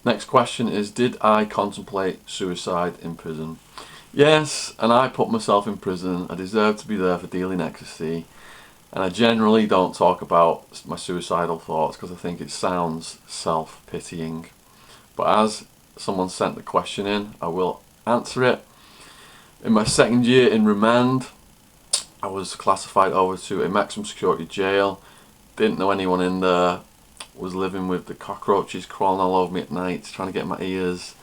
Next question is, did I contemplate suicide in prison? Yes, and I put myself in prison. I deserve to be there for dealing ecstasy. And I generally don't talk about my suicidal thoughts because I think it sounds self-pitying. But as someone sent the question in, I will answer it. In my second year in remand, I was classified over to a maximum security jail. Didn't know anyone in there. Was living with the cockroaches crawling all over me at night, trying to get in my ears.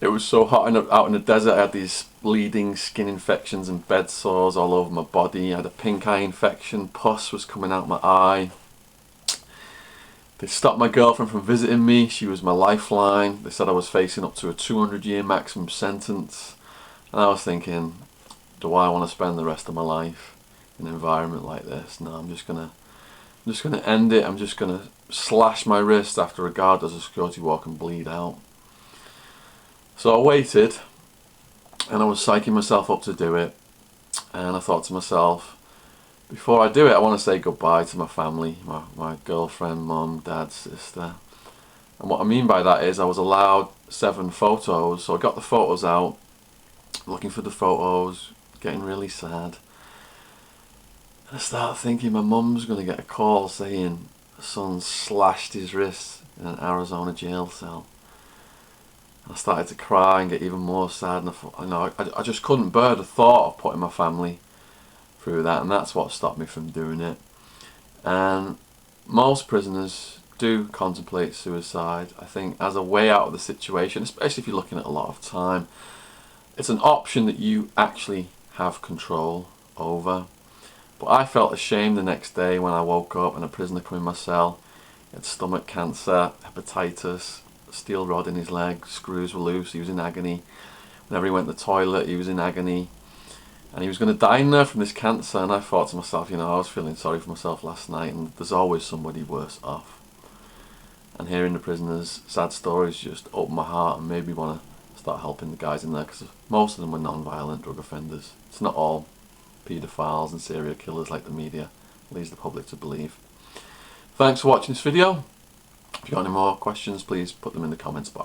It was so hot out in the desert. I had these bleeding skin infections and bed sores all over my body. I had a pink eye infection. Pus was coming out my eye. They stopped my girlfriend from visiting me. She was my lifeline. They said I was facing up to a 200-year maximum sentence. And I was thinking, do I want to spend the rest of my life in an environment like this? No, I'm just gonna end it. I'm just gonna slash my wrist after a guard does a security walk and bleed out. So I waited, and I was psyching myself up to do it. And I thought to myself, before I do it, I want to say goodbye to my family, my girlfriend, mum, dad, sister. And what I mean by that is I was allowed 7 photos. So I got the photos out, looking for the photos, getting really sad. And I started thinking my mum's going to get a call saying her son slashed his wrist in an Arizona jail cell. I started to cry and get even more sad, and I thought, I just couldn't bear the thought of putting my family through that, and that's what stopped me from doing it. And most prisoners do contemplate suicide, I think, as a way out of the situation, especially if you're looking at a lot of time. It's an option that you actually have control over. But I felt ashamed the next day when I woke up and a prisoner come in my cell. He had stomach cancer, hepatitis, steel rod in his leg, screws were loose, he was in agony. Whenever he went to the toilet, he was in agony. And he was going to die in there from this cancer, and I thought to myself, I was feeling sorry for myself last night, and there's always somebody worse off. And hearing the prisoners' sad stories just opened my heart and made me want to start helping the guys in there, because most of them were non-violent drug offenders. It's not all paedophiles and serial killers like the media leads the public to believe. Thanks for watching this video. If you've got any more questions, please put them in the comments box.